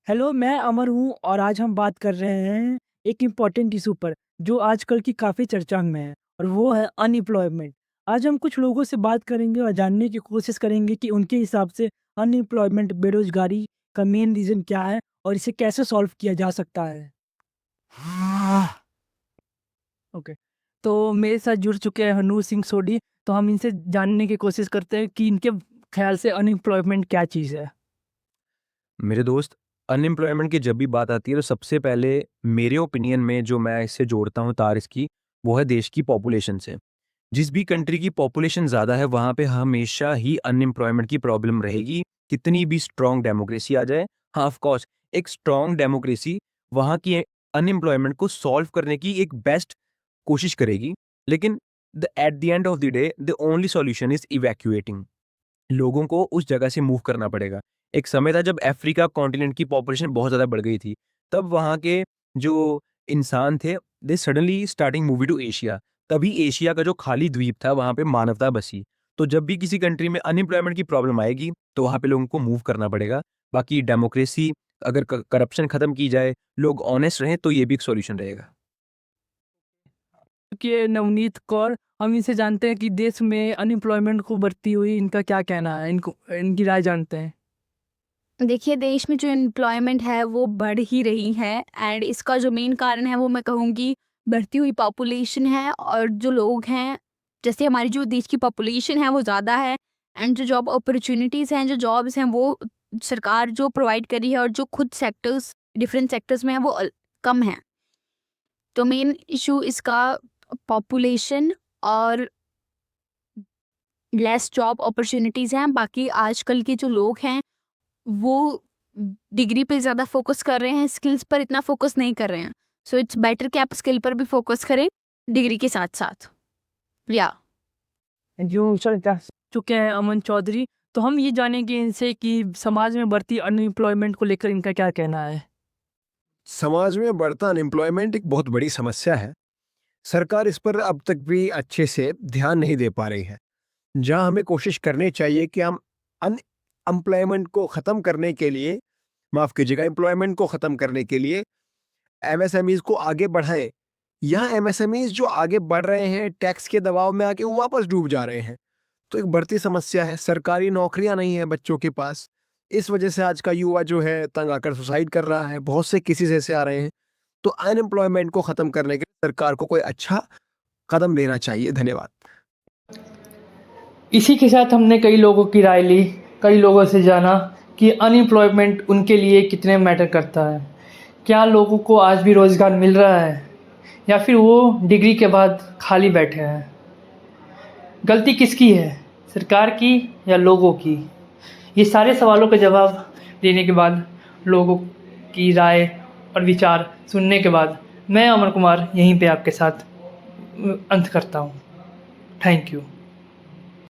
Hello, मैं अमर हूँ और आज हम बात कर रहे हैं एक इम्पोर्टेंट इशू पर जो आजकल की काफ़ी चर्चा में है और वो है अनएम्प्लॉयमेंट। आज हम कुछ लोगों से बात करेंगे और जानने की कोशिश करेंगे कि उनके हिसाब से अनएम्प्लॉयमेंट बेरोज़गारी का मेन रीज़न क्या है और इसे कैसे सॉल्व किया जा सकता है। ओके, तो मेरे साथ जुड़ चुके हैं हनूर सिंह सोढी। तो हम इनसे जानने की कोशिश करते हैं कि इनके ख्याल से अनएम्प्लॉयमेंट क्या चीज़ है। मेरे दोस्त, अनएम्प्लॉयमेंट की जब भी बात आती है तो सबसे पहले मेरे ओपिनियन में जो मैं इससे जोड़ता हूँ तार इसकी, वो है देश की पॉपुलेशन से। जिस भी कंट्री की पॉपुलेशन ज़्यादा है वहाँ पे हमेशा ही अनएम्प्लॉयमेंट की प्रॉब्लम रहेगी, कितनी भी स्ट्रॉन्ग डेमोक्रेसी आ जाए। हाँ, ऑफ कोर्स एक स्ट्रॉन्ग डेमोक्रेसी वहाँ की अनएम्प्लॉयमेंट को सॉल्व करने की एक बेस्ट कोशिश करेगी। लेकिन the at the end of the day the only solution is evacuating. लोगों को उस जगह से मूव करना पड़ेगा। एक समय था जब अफ्रीका कॉन्टिनेंट की पॉपुलेशन बहुत ज़्यादा बढ़ गई थी। तब वहाँ के जो इंसान थे, they suddenly starting movie two Asia. तभी एशिया का जो खाली द्वीप था वहाँ पे मानवता बसी। तो जब भी किसी कंट्री में अनएम्प्लॉयमेंट की प्रॉब्लम आएगी तो वहाँ पे लोगों को मूव करना पड़ेगा। बाकी डेमोक्रेसी, अगर करप्शन खत्म की जाए, लोग ऑनेस्ट रहें तो ये भी एक सॉल्यूशन रहेगा। के नवनीत कौर, हम इनसे जानते हैं कि देश में अनएम्प्लॉयमेंट को बढ़ती हुई इनका क्या कहना है? इनको इनकी राय जानते हैं। देखिए, देश में जो एम्प्लॉयमेंट है वो बढ़ ही रही है एंड इसका जो मेन कारण है वो मैं कहूँगी बढ़ती हुई पॉपुलेशन है। और जो लोग हैं, जैसे हमारी जो देश की पॉपुलेशन है वो ज़्यादा है एंड जो जॉब अपॉर्चुनिटीज़ हैं, जो जॉब्स हैं वो सरकार जो प्रोवाइड करी है और जो खुद सेक्टर्स डिफरेंट सेक्टर्स में है वो कम है। तो मेन इशू इसका पॉपुलेशन और लेस जॉब अपॉर्चुनिटीज़ हैं। बाकी आजकल के जो लोग हैं वो डिग्री पे ज़्यादा फोकस कर रहे हैं, स्किल्स पर इतना फोकस नहीं कर रहे हैं। सो इट्स बेटर कि आप स्किल पर भी फोकस करें डिग्री के साथ-साथ। या जो सर जा चुके हैं अमन चौधरी, तो हम ये जानेंगे इनसे कि समाज में बढ़ती अनएम्प्लॉयमेंट को लेकर इनका क्या कहना है? समाज में बढ़ता अनएम्प्लॉयमेंट एक बहुत बड़ी समस्या है। सरकार इस पर अब तक भी अच्छे से ध्यान नहीं दे पा रही है। जहाँ हमें कोशिश करनी चाहिए कि हम अनएम्प्लॉयमेंट को ख़त्म करने के लिए, माफ़ कीजिएगा, एम्प्लॉयमेंट को ख़त्म करने के लिए एमएसएमईज़ को आगे बढ़ाएँ। यहाँ एमएसएमईज़ जो आगे बढ़ रहे हैं, टैक्स के दबाव में आके वो वापस डूब जा रहे हैं। तो एक बढ़ती समस्या है, सरकारी नौकरियाँ नहीं हैं बच्चों के पास। इस वजह से आज का युवा जो है तंग आकर सुसाइड कर रहा है, बहुत से केसेज़ ऐसे आ रहे हैं। तो अनएम्प्लॉयमेंट को ख़त्म करने के लिए सरकार को कोई अच्छा कदम लेना चाहिए। धन्यवाद। इसी के साथ हमने कई लोगों की राय ली, कई लोगों से जाना कि अनएम्प्लॉयमेंट उनके लिए कितने मैटर करता है। क्या लोगों को आज भी रोज़गार मिल रहा है या फिर वो डिग्री के बाद खाली बैठे हैं? गलती किसकी है, सरकार की या लोगों की? ये सारे सवालों के जवाब देने के बाद, लोगों की राय और विचार सुनने के बाद, मैं अमर कुमार यहीं पे आपके साथ अंत करता हूँ। Thank you.